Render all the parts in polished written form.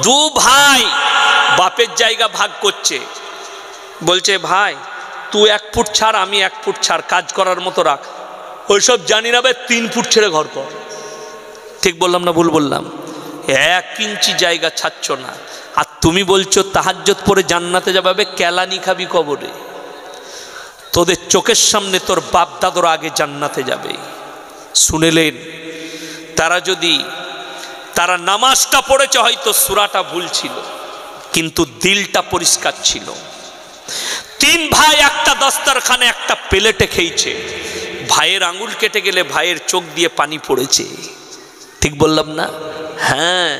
দু ভাই বাপের জায়গা ভাগ করছে, বলছে ভাই তুই 1 ফুট ছাড়, আমি 1 ফুট ছাড়, কাজ করার মতো রাখ। ওইসব জানি না ভাই, 3 ফুট ছেড়ে ঘর কর। ঠিক বললাম না ভুল বললাম? 1 ইঞ্চি জায়গা ছাড়ছ না, আর তুমি বলছো তাহাজ্জুদ পড়ে জান্নাতে যাবে, কেলানি খাবি কবরে। তোদের চোখের সামনে তোর বাপ দাদুর আগে জান্নাতে যাবে। শুনেলেন? তারা নামাজটা পড়েছে, হয়তো সূরাটা ভুল ছিল, কিন্তু দিলটা পরিষ্কার ছিল। 3 ভাই একটা দস্তরখানে একটা প্লেটে খেয়েছে। ভাইয়ের আঙুল কেটে গেলে ভাইয়ের চোখ দিয়ে পানি পড়েছে। ঠিক বললাম না? হ্যাঁ।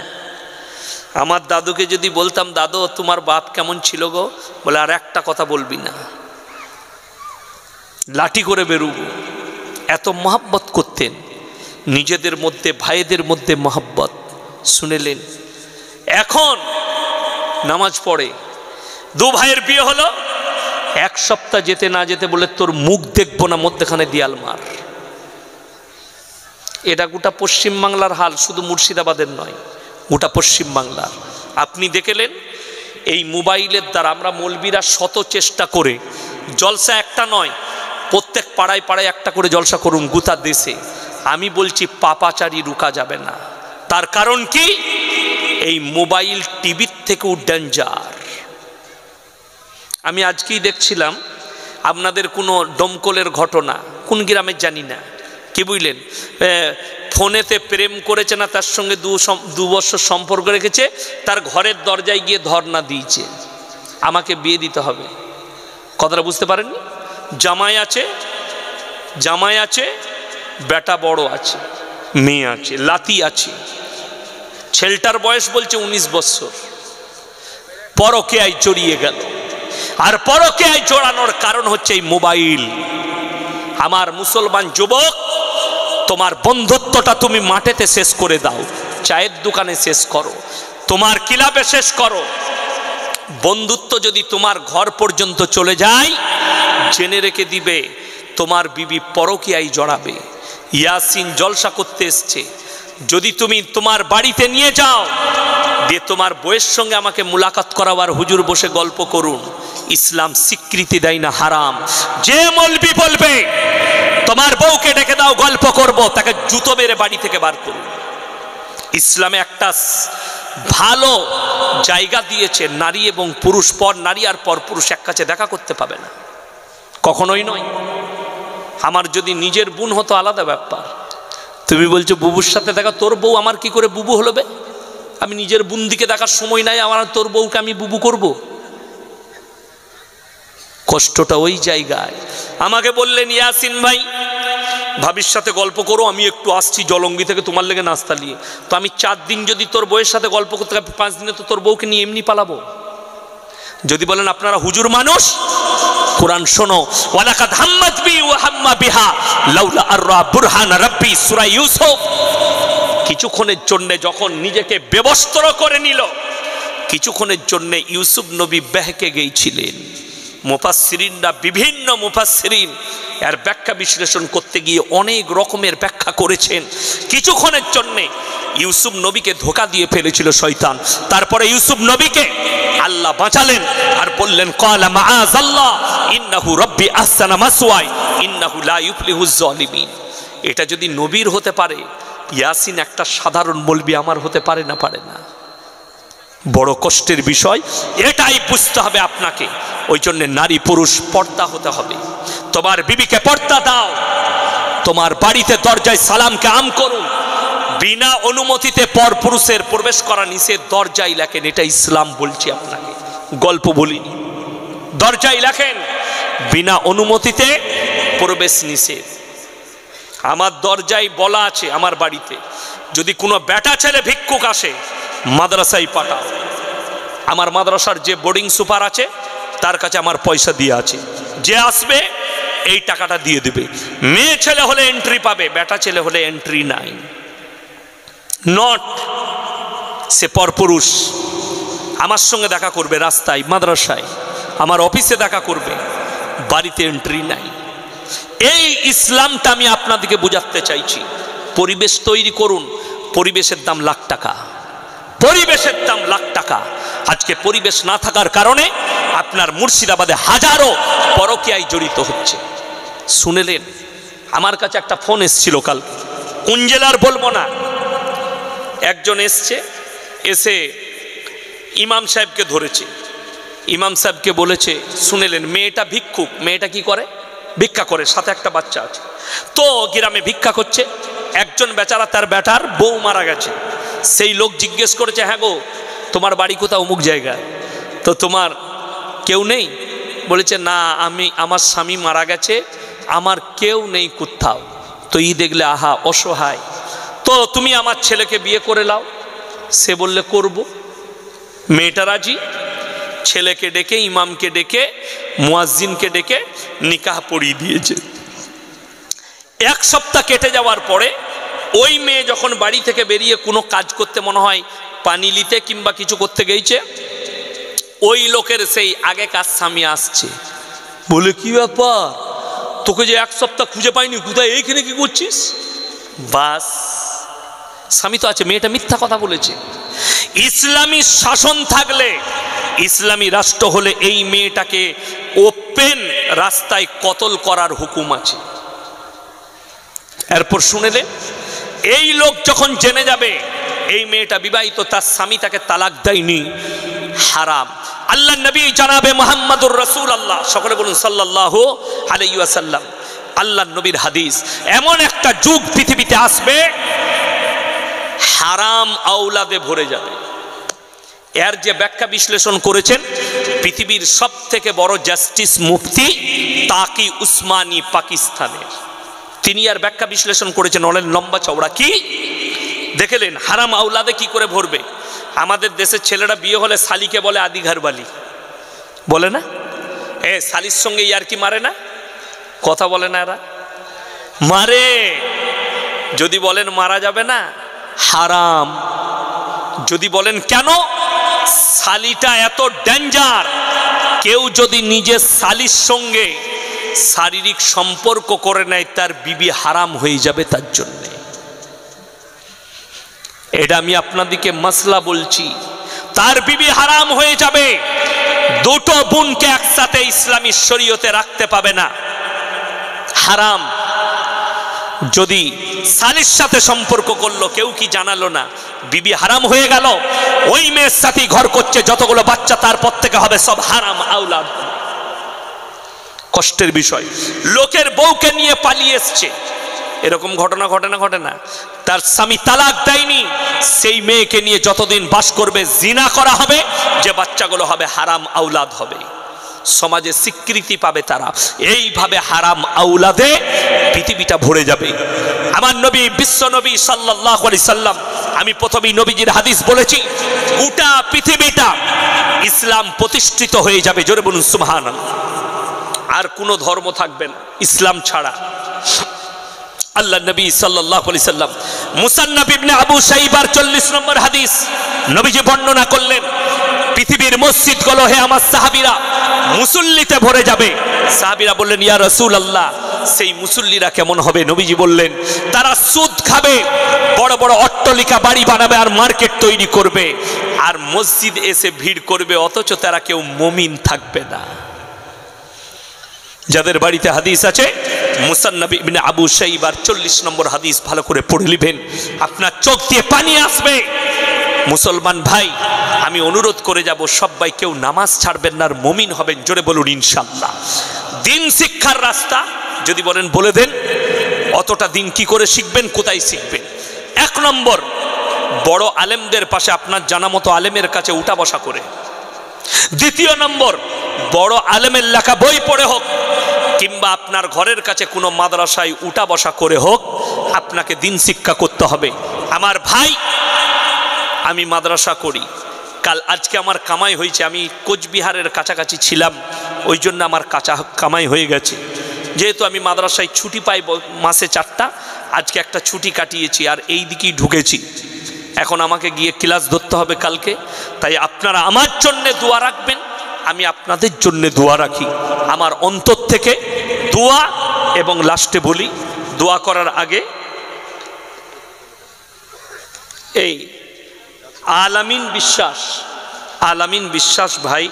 আমার দাদুকে যদি বলতাম, দাদু তোমার বাপ কেমন ছিল গো, বলে আর একটা কথা বলবি না, লাঠি করে বেরোবো। এত মহব্বত করতেন নিজেদের মধ্যে, ভাইদের মধ্যে মহব্বত। শুনেলেন? এখন নামাজ পড়ে, 2 ভাইয়ের বিয়ে হলো, 1 সপ্তাহ যেতে না যেতে বলে তোর মুখ দেখবো না, মধ্যখানে দেয়াল মার। এটা গোটা পশ্চিমবাংলার হাল, শুধু মুর্শিদাবাদের নয়, গোটা পশ্চিমবাংলার। আপনি দেখলেন এই মোবাইলের দ্বারা আমরা মৌলবীরা শত চেষ্টা করে, জলসা একটা নয়, প্রত্যেক পাড়ায় পাড়ায় একটা করে জলসা করুন গোটা দেশে। আমি বলছি পাপাচারী রুকা যাবে না। তার কারণ কি? এই মোবাইল টিভির থেকেও ডেঞ্জার। আমি আজকেই দেখছিলাম আপনাদের কোনো দমকলের ঘটনা, কোন গ্রামের জানি না, কি বুঝলেন, ফোনেতে প্রেম করেছে না, তার সঙ্গে 2 বছর সম্পর্ক রেখেছে, তার ঘরের দরজায় গিয়ে ধর্ণা দিয়েছে, আমাকে বিয়ে দিতে হবে। কথাটা বুঝতে পারেননি? জামাই আছে, বেটা বড় আছে, মেয়ে আছে, লাতি আছে। ছেলেটার বয়স বলছে 19 বছর। পরকীয়ায় জড়িয়ে গেল। আর পরকীয়ায় জড়ানোর কারণ হচ্ছে এই মোবাইল। আমার মুসলমান যুবক, তোমার বন্ধুত্বটা তুমি মাঠেতে শেষ করে দাও, চায়ের দোকানে শেষ করো, তোমার ক্লাবে শেষ করো। বন্ধুত্ব যদি তোমার ঘর পর্যন্ত চলে যায়, জেনে রেখে দিবে তোমার বিবি পরকীয়ায় জড়াবে। ইয়াসিন জলসা করতে এসছে, যদি তুমি তোমার বাড়িতে নিয়ে যাও, দিয়ে তোমার বউয়ের সঙ্গে আমাকে মুলাকাত করাবার, হুজুর বসে গল্প করুন, ইসলাম স্বীকৃতি দেয় না, হারাম। যে মৌলবি বলবে তোমার বউকে ডেকে দাও গল্প করব, তাকে জুতো মেরে বাড়ি থেকে বার করুন। ইসলামে একটা ভালো জায়গা দিয়েছে, নারী এবং পুরুষ, পর নারী আর পর পুরুষ এক কাছে দেখা করতে পাবে না, কখনোই নয়। আমার যদি নিজের বোন হতো আলাদা ব্যাপার। তুমি বলছো বুবুর সাথে দেখা, তোর বউ আমার কি করে বুবু হলো বে? আমি নিজের বোনদিকে দেখার সময় নাই, আমার তোর বউকে আমি বুবু করব? কষ্টটা ওই জায়গায়। আমাকে বললেন ইয়াসিন ভাই ভাবির সাথে গল্প করো, আমি একটু আসছি জলঙ্গি থেকে তোমার লেগে নাস্তা নিয়ে। তো আমি 4 দিন যদি তোর বউয়ের সাথে গল্প করতে, 5 দিনে তো তোর বউকে নিয়ে এমনি পালাবো। যদি বলেন আপনারা হুজুর মানুষ, কোরআন শোনো, ওয়ালাকাদ হাম্মাত বি ওয়া হাম্মা বিহা লাউলা আররা বুরহান রাব্বি, সূরা ইউসুফ। কিছুক্ষণের জন্য যখন নিজেকে বেবস্ত্র করে নিল, কিছুক্ষণের জন্য ইউসুফ নবী বেহকে গিয়েছিলেন। মুফাসসিরিনরা, বিভিন্ন মুফাসসিরিন এর ব্যাখ্যা বিশ্লেষণ করতে গিয়ে অনেক রকমের ব্যাখ্যা করেছেন। কিছুক্ষণের জন্য ইউসুফ নবীকে ধোঁকা দিয়ে ফেলেছিল শয়তান, তারপরে ইউসুফ নবীকে আল্লাহ বাঁচালেন আর বললেন ক্বালা মাআযাল্লাহ ইন্নাহু রাব্বি আহসানা মাসওয়াই ইন্নাহু লা ইউফলিহুজ জালিমিন। এটা যদি নবীর হতে পারে, ইয়াসিন একটা সাধারণ মৌলবি আমার হতে পারে না? পারে না। বড় কষ্টের বিষয়, এটাই বুঝতে হবে আপনাকে। ওই জন্য নারী পুরুষ পর্দা হতে হবে। তোমার বিবিকে পর্দা দাও, তোমার বাড়িতে দরজায় সালামকে আম করুন। বিনা অনুমতিতে পর পুরুষের প্রবেশ করা নিষেধ, দরজায় লেখেন, এটা ইসলাম বলছি আপনাকে, গল্প বলিনি। দরজায় লেখেন বিনা অনুমতিতে প্রবেশ নিষেধ। আমার দরজায় বলা আছে, আমার বাড়িতে যদি কোনো বেটা ছেলে ভিক্ষুক আসে, মাদ্রাসায় পাঠাও। আমার মাদ্রাসার যে বোর্ডিং সুপার আছে তার কাছে আমার পয়সা দিয়ে আছে, যে আসবে এই টাকাটা দিয়ে দেবে। মেয়ে ছেলে হলে এন্ট্রি পাবে, বেটা ছেলে হলে এন্ট্রি নাই। নট সে পরপুরুষ। আমার সঙ্গে দেখা করবে রাস্তায়, মাদ্রাসায়, আমার অফিসে দেখা করবে, বাড়িতে এন্ট্রি নাই। এই ইসলামটা আমি আপনাদেরকে বোঝাতে চাইছি। পরিবেশ তৈরি করুন, পরিবেশের দাম লাখ টাকা। পরিবেশের দাম লাখ টাকা। আজকে পরিবেশ না থাকার কারণে আপনার মুর্শিদাবাদে হাজারো পরকীয়ায় জড়িত হচ্ছে। শুনেলেন, আমার কাছে একটা ফোন এসছিল কাল, কোন জেলার বলবো না, একজন এসছে, এসে ইমাম সাহেবকে ধরেছে। ইমাম সাহেবকে বলেছে, শুনেলেন, মেয়েটা ভিক্ষুক, মেয়েটা কি করে, ভিক্ষা করে, সাথে একটা বাচ্চা আছে। তো গ্রামে ভিক্ষা করছে, একজন বেচারা তার বেটার বউ মারা গেছে। সেই লোক জিজ্ঞেস করেছে, হ্যাঁ গো, তোমার বাড়ি কোথাও অমুক জায়গায়, তো তোমার কেউ নেই? বলেছে, না, আমার স্বামী মারা গেছে, আমার কেউ নেই কোথাও। তো দেখলে, আহা অসহায়, তো তুমি আমার ছেলেকে বিয়ে করে লাও। সে বললে, করব। মেয়েটা রাজি। ছেলেকে ডেকে, ইমামকে ডেকে, মুয়াজ্জিনকে ডেকে নিকাহ পড়িয়ে দিয়েছে। এক সপ্তাহ কেটে যাওয়ার পরে ওই মেয়ে যখন বাড়ি থেকে বেরিয়ে কোনো কাজ করতে, মনে হয় পানি নিতে কিংবা কিছু করতে গেছে, ওই লোকের সেই আগেকার স্বামী আসছে। বলে, কি ব্যাপার, তোকে যে এক সপ্তাহ খুঁজে পাইনি, কোথায়, এইখানে কি করছিস? বাস, স্বামী তো আছে, মেয়েটা মিথ্যা কথা বলেছে। ইসলামী শাসন থাকলে, ইসলামী রাষ্ট্র হলে এই মেয়েটাকে ওপেন রাস্তায় কতল করার হুকুম আছে। এরপর শুনেলে, এই লোক যখন জেনে যাবে এই মেয়েটা বিবাহিত, তার স্বামী তাকে তালাক দেয়নি, হারাম। আল্লাহ নবী জানাবে মুহাম্মাদুর রাসূলুল্লাহ, সকলে বলুন সাল্লাল্লাহু আলাইহি ওয়াসাল্লাম, আল্লাহ নবীর হাদিস, এমন একটা যুগ পৃথিবীতে আসবে হারাম আওলাদে ভরে যাবে। এর যে ব্যাখ্যা বিশ্লেষণ করেছেন পৃথিবীর সব থেকে বড় জাস্টিস মুফতি তাকি উসমানী পাকিস্তানের, তিনি আর ব্যাখ্যা বিশ্লেষণ করেছেন, অনেক লম্বা চওড়া। কি দেখলেন, হারাম আওলাদে কি করে ভরবে? আমাদের দেশের ছেলেরা বিয়ে হলে শালিকে বলে আদি ঘরবালি, বলে না? শালির সঙ্গে ইয়ার কি মারে না? কথা বলে না এরা? মারে। যদি বলেন মারা যাবে না, হারাম। যদি বলেন কেন, শালিটা এত ডেঞ্জার, কেউ যদি নিজের শালির সঙ্গে শারীরিক সম্পর্ক করে নেয়, তার বিবি হারাম হয়ে যাবে তার জন্য। এটা আমি আপনাদেরকে মাসলা বলছি, তার বিবি হারাম হয়ে যাবে। দুটো বোনকে একসাথে ইসলামী শরীয়তে রাখতে পাবে না, হারাম। যদি শালির সাথে সম্পর্ক করলো, কেউ কি জানালো না, বিবি হারাম হয়ে গেল। ওই মেয়ের সাথে ঘর করছে, যতগুলো বাচ্চা তার পর থেকে হবে সব হারাম আওলাদ। কষ্টের বিষয়, লোকের বউকে নিয়ে পালিয়ে এসছে, এরকম ঘটনা ঘটে না, তার স্বামী তালাক দেয়নি, সেই মেয়েকে নিয়ে যতদিন বাস করবে জিনা করা হবে, যে বাচ্চাগুলো হবে হারাম আওলাদ হবে, সমাজে স্বীকৃতি পাবে তারা। এইভাবে হারাম আওলাদে পৃথিবীটা ভরে যাবে। আমার নবী, বিশ্ব নবী সাল্লাল্লাহু আলাইহি সাল্লাম, আমি প্রথমেই নবীজির হাদিস বলেছি, গোটা পৃথিবীটা ইসলাম প্রতিষ্ঠিত হয়ে যাবে। জোরে বলুন সুবহানাল্লাহ। আর কোনো ধর্ম থাকবে না ইসলাম ছাড়া। আল্লাহ নবী সাল্লাল্লাহু আলাইহি সাল্লাম, মুসান্নাফ ইবনে আবু শাইবার 40 নম্বর হাদিস, নবীজি বর্ণনা করলেন, পৃথিবীর মসজিদগুলো, হে আমার সাহাবীরা, মুসল্লিতে ভরে যাবে। সাহাবীরা বললেন, ইয়া রাসূলুল্লাহ, সেই মুসল্লিরা কেমন হবে? নবীজি বললেন, তারা সুদ খাবে, বড় বড় অট্টালিকা বাড়ি বানাবে আর মার্কেট তৈরি করবে, আর মসজিদ এসে ভিড় করবে, অথচ তারা কেউ মুমিন থাকবে না। যাদের বাড়িতে হাদিস আছে, মুসান্নাফ ইবনে আবু শাইবার 40 নম্বর হাদিস ভালো করে পড়ে নেবেন, আপনার চোখ দিয়ে পানি আসবে। মুসলমান ভাই, আমি অনুরোধ করে যাব, সবাই কেউ নামাজ ছাড়বেন না, আর মুমিন হবেন। জোরে বলুন ইনশাআল্লাহ। দিন শিক্ষার রাস্তা যদি বলেন বলে দেন, অতটা দিন কি করে শিখবেন, কোথায় শিখবেন? 1 নম্বর, বড় আলেমদের পাশে আপনার জানা মতো আলেমের কাছে উঠা বসা করে। 2 নম্বর, বড় আলেমের লেখা বই পড়ে হোক, কিংবা আপনার ঘরের কাছে কোনো মাদ্রাসায় উঠা বসা করে হোক, আপনাকে দিন শিক্ষা করতে হবে। আমার ভাই, আমি মাদ্রাসা করি, আজকে আমার কামাই হয়েছে, আমি কোচবিহারের কাছাকাছি ছিলাম, ওই জন্য আমার কামাই হয়ে গেছে। যেহেতু আমি মাদ্রাসায় ছুটি পাই মাসে 4টা, আজকে একটা ছুটি কাটিয়েছি, আর এই দিকেই ঢুকেছি। এখন আমাকে গিয়ে ক্লাস ধরতে হবে কালকে, তাই আপনারা আমার জন্য দোয়া রাখবেন, আমি আপনাদের জন্য দোয়া রাখি। আমার অন্তর থেকে দোয়া, এবং লাস্টে বলি, দোয়া করার আগে, এই আলামিন বিশ্বাস ভাই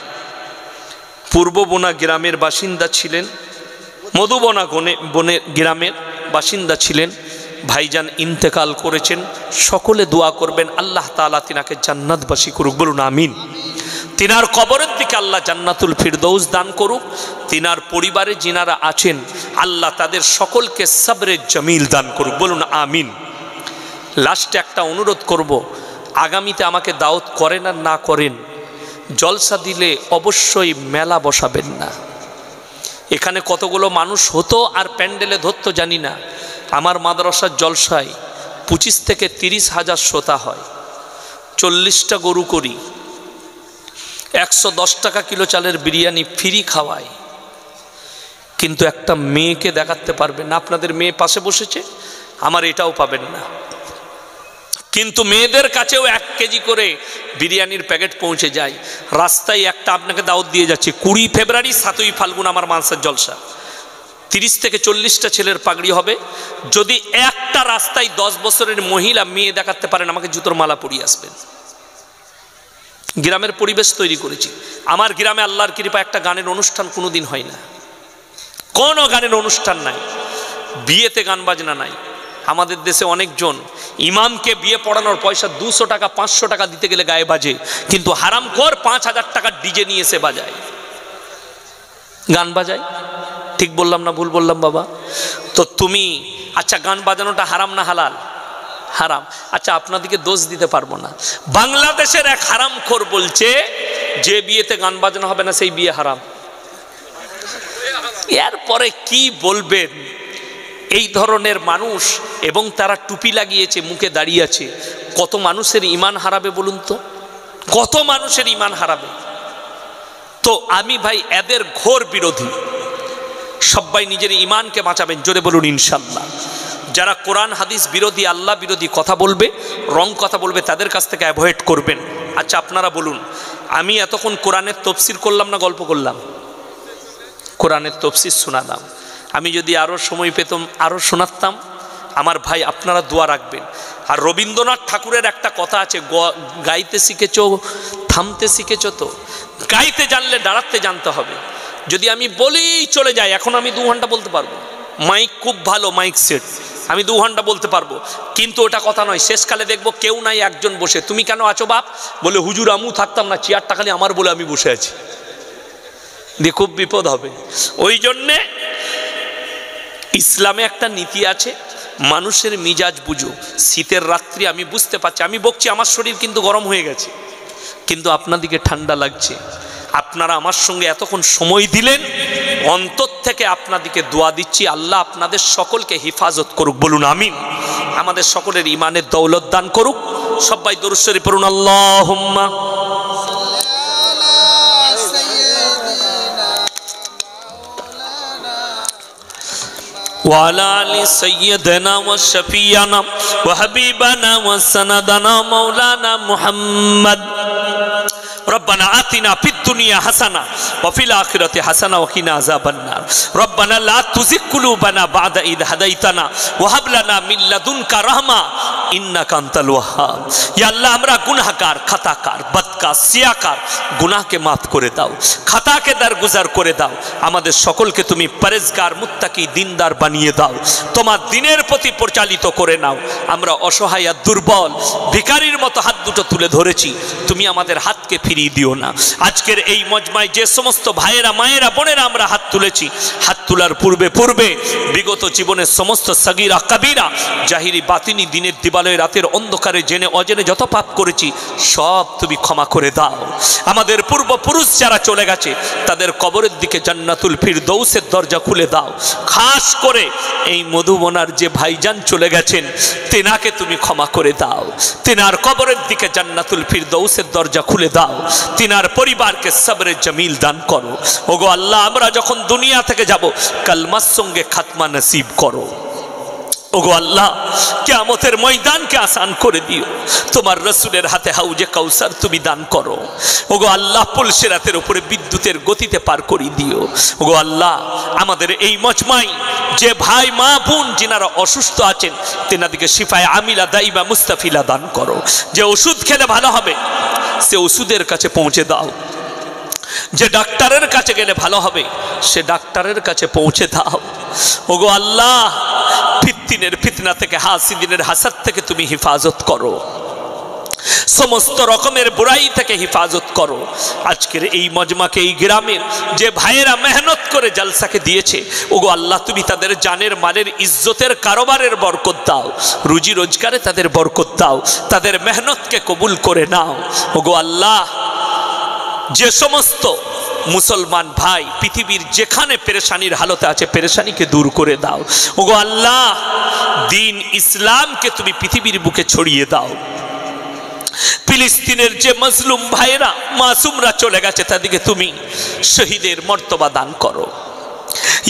পূর্ববোনা গ্রামের বাসিন্দা ছিলেন, মধুবনা বনের গ্রামের বাসিন্দা ছিলেন। ভাইজান ইন্তেকাল করেছেন। সকলে দোয়া করবেন আল্লাহ তাআলা তিনাকে জান্নাতবাসী করুক, বলুন আমিন। তিনার কবরের দিকে আল্লাহ জান্নাতুল ফিরদৌস দান করুক। তিনার পরিবারে যিনারা আছেন আল্লাহ তাদের সকলকে সবরে জামিল দান করুক, বলুন আমিন। লাস্টে একটা অনুরোধ করব, আগামীতে আমাকে দাওয়াত করেন আর না করেন, জলসা দিলে অবশ্যই মেলা বসাবেন না। এখানে কতগুলো মানুষ হতো আর প্যান্ডেলে ধরতো জানি না। আমার মাদ্রাসার জলসায় 25 থেকে 30 হাজার শ্রোতা হয়, 40টা গরু করি, 110 টাকা কিলো চালের বিরিয়ানি ফ্রি খাওয়ায়। কিন্তু একটা মেয়েকে দেখাতে পারবেন না। আপনাদের মেয়ে পাশে বসেছে, আমার এটাও পাবেন না। কিন্তু মেয়েদের কাছেও 1 কেজি করে বিরিয়ানির প্যাকেট পৌঁছে যায়। রাস্তায় একটা আপনাকে দাওয়াত দিয়ে যাচ্ছে, 20 ফেব্রুয়ারি 7ই ফাল্গুন আমার মানসার জলসা, 30 থেকে 40টা ছেলের পাগড়ি হবে। যদি একটা রাস্তায় 10 বছরের মহিলা মেয়ে দেখাতে পারেন, আমাকে জুতোর মালা পরিয়ে আসবেন। গ্রামের পরিবেশ তৈরি করেছি। আমার গ্রামে আল্লাহর কৃপা একটা গানের অনুষ্ঠান কোনোদিন হয় না, কোনো গানের অনুষ্ঠান নাই, বিয়েতে গান বাজনা নাই। আমাদের দেশে অনেকজন ইমামকে বিয়ে পড়ানোর পয়সা 200 টাকা 500 টাকা দিতে গেলে গায়ে বাজে, কিন্তু হারামখোর 5000 টাকার ডিজে নিয়ে এসে বাজায়, গান বাজায়। ঠিক বললাম না ভুল বললাম বাবা? তো তুমি আচ্ছা গান বাজানোটা হারাম না হালাল? হারাম। আচ্ছা আপনাদেরকে দোষ দিতে পারবো না। বাংলাদেশের এক হারামখোর বলছে যে বিয়েতে গান বাজানো হবে না সেই বিয়ে হারাম। এরপরে কি বলবেন? এই ধরনের মানুষ, এবং তারা টুপি লাগিয়েছে, মুখে দাঁড়িয়ে আছে, কত মানুষের ঈমান হারাবে বলুন তো? কত মানুষের ঈমান হারাবে? তো আমি ভাই এদের ঘোর বিরোধী। সবাই নিজের ঈমানকে বাঁচাবেন, জোরে বলুন ইনশাআল্লাহ। যারা কোরআন হাদিস বিরোধী, আল্লাহ বিরোধী কথা বলবে, রং কথা বলবে, তাদের কাছ থেকে অ্যাভয়েড করবেন। আচ্ছা আপনারা বলুন, আমি এতক্ষণ কোরআনের তফসির করলাম না গল্প করলাম? কোরআনের তফসির শোনালাম। আমি যদি আরও সময় পেতাম আরও শোনাতাম। আমার ভাই আপনারা দোয়া রাখবেন। আর রবীন্দ্রনাথ ঠাকুরের একটা কথা আছে, গাইতে শিখেছো থামতে শিখেছো? তো গাইতে জানলে দাঁড়াতে জানতে হবে। যদি আমি বলি চলে যাই, এখন আমি 2 ঘন্টা বলতে পারবো, মাইক খুব ভালো, মাইক সেট, আমি 2 ঘন্টা বলতে পারবো, কিন্তু ওটা কথা নয়। শেষকালে দেখবো কেউ নাই, একজন বসে, তুমি কেন আছো বাপ? বলে হুজুর আমু থাকতাম না, চেয়ারটা খালি আমার বলে আমি বসে আছি, দিয়ে খুব বিপদ হবে। ওই জন্যে ইসলামে একটা নীতি আছে, মানুষের মিজাজ বুঝো। শীতের রাত্রি আমি বুঝতে পারছি, আমি বকছি, আমার শরীর কিন্তু গরম হয়ে গেছে, কিন্তু আপনাদিকে ঠান্ডা লাগছে। আপনারা আমার সঙ্গে এতক্ষণ সময় দিলেন, অন্তর থেকে আপনাদিকে দোয়া দিচ্ছি, আল্লাহ আপনাদের সকলকে হেফাজত করুক, বলুন আমিন। আমাদের সকলের ঈমানের দৌলত দান করুক। সবাই দরুদ শরীফ পড়ুন, আল্লাহুম্মা وعلى آل سيدنا وشفيعنا وحبيبنا وسندنا مولانا محمد ربنا آتنا في الدنيا حسنة وفي الآخرة حسنة وقنا عذاب النار ربنا لا تزغ قلوبنا بعد إذ هديتنا وهب لنا من لدنك رحمة إنك أنت الوهاب يا الله আমরা গুনাহগার, খাতাকার, বদকার, সিয়াকার, গুনাহকে মাফ করে দাও, খাতাকে দরগুজার করে দাও। আমাদের সকলকে তুমি পরেজগার, মুত্তাকি, দিনদার বানিয়ে দাও। তোমার দিনের প্রতি পরিচালিত করে নাও। আমরা অসহায় আর দুর্বল ভিখারির মতো হাত দুটো তুলে ধরেছি, তুমি আমাদের হাতকে ফিরিয়ে দিও না। আজকের এই মজমায় যে সমস্ত ভাইয়েরা, মায়েরা, বোনেরা আমরা হাত তুলেছি, হাত তোলার পূর্বে বিগত জীবনের সমস্ত সগীরা কবিরা, জাহিরি বাতিনি, দিনের দিবালয়, রাতের অন্ধকারে জেনে অজেনে যত পাপ করেছি সব তুমি ক্ষমা করে দাও। আমাদের পূর্বপুরুষ যারা চলে গেছে তাদের কবরের দিকে জান্নাতুল ফিরদৌসের দরজা খুলে দাও। খাস করে এই মধুবনার যে ভাইজান চলে গেছেন তেনাকে তুমি ক্ষমা করে দাও, তেনার কবরের দিকে জান্নাতুল ফিরদৌসের দরজা খুলে দাও, তিনার পরিবারকে সবরে জামিল দান করো। ওগো আল্লাহ, আমরা যখন দুনিয়া থেকে যাব কালমার সঙ্গে খাতমা নসিব করো। ওগো আল্লাহ, কিয়ামতের ময়দানকে আসান করে দিও। তোমার রসুলের হাতে হাউজে কাউসার তুমি দান করো। ওগো আল্লাহ, পুলসিরাতের উপরে বিদ্যুতের গতিতে পার করিয়ে দিও। ওগো আল্লাহ, আমাদের এই মজমাই যে ভাই মা বোন যিনারা অসুস্থ আছেন তেনাদিকে শিফায়ে আমিলা দাইবা মুস্তাফিলা দান করো। যে ওষুধ খেলে ভালো হবে সে ওষুধের কাছে পৌঁছে দাও। যে ডাক্তারের কাছে গেলে ভালো হবে সে ডাক্তারের কাছে পৌঁছে দাও। ওগো আল্লাহ, ফিতনার ফিতনা থেকে, হাসিদিনের হাসাদ থেকে তুমি হেফাজত করো। সমস্ত রকমের বুরাই থেকে হেফাজত করো। আজকের এই মজমাকে, এই গ্রামের যে ভাইয়েরা মেহনত করে জলসাকে দিয়েছে, ওগো আল্লাহ, তুমি তাদের জানের মালের ইজ্জতের কারবারের বরকত দাও, রুজি রোজগারে তাদের বরকত দাও, তাদের মেহনতকে কবুল করে নাও। ওগো আল্লাহ, যে সমস্ত মুসলমান ভাই পৃথিবীর যেখানে পেরেশানির হালতে আছে পেরেশানিকে দূর করে দাও। ওগো আল্লাহ, দিন ইসলামকে তুমি পৃথিবীর বুকে ছড়িয়ে দাও। ফিলিস্তিনের যে মজলুম ভাইরা মাসুমরা চলে গেছে তাদেরকে তুমি শহীদের মর্তবা দান করো।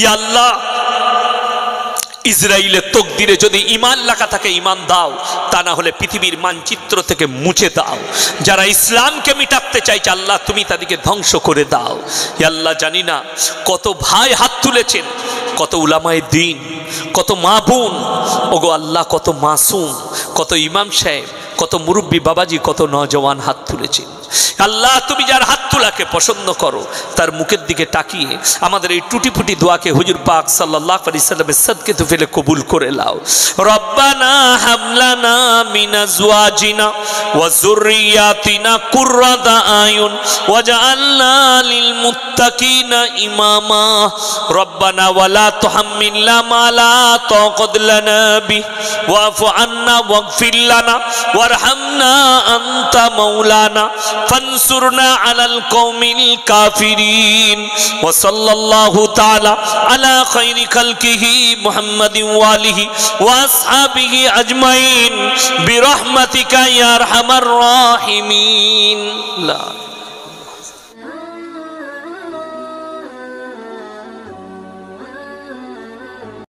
ইয়া আল্লাহ, ইসরায়েলের তকদিরে যদি ঈমান লেখা থাকে ঈমান দাও, তা না হলে পৃথিবীর মানচিত্র থেকে মুছে দাও। যারা ইসলামকে মিটাতে চাইছে আল্লাহ তুমি তাদেরকে ধ্বংস করে দাও। ইয়া আল্লাহ, জানি না কত ভাই হাত তুলেছেন, কত উলামায়ে দ্বীন, কত মা বোন, ওগো আল্লাহ, কত মাসুম, কত ইমাম সাহেব, কত মুরব্বী বাবাজি, কত নওজওয়ান হাত তুলেছেন। আল্লাহ, তুমি যার হাত তোলাকে পছন্দ করো তার মুখের দিকে তাকিয়ে আমাদের এই টুটি ফুটি দোয়াকে হুজুর পাক সাল্লাল্লাহু আলাইহি সাল্লামের সাদকে তো ফেলে কবুল করে লাও। রব্বানা হাবলানা মিন আজওয়াজিনা ওয়া যুররিয়াতিনা কুররাতা আয়ুন ওয়াজআলনা লিল মুত্তাকিনা ইমামা। রব্বানা ওয়ালা তুহাম্মিলনা মা লা তাকাত লানা বি ওয়াফু আন্না ওয়াগফির লানা ওয়ারহামনা আনতা মাওলানা فانصرنا على القوم الكافرين وصلى الله تعالى على خير خلقه محمد وآله وأصحابه أجمعين برحمتك يا أرحم الراحمين. لا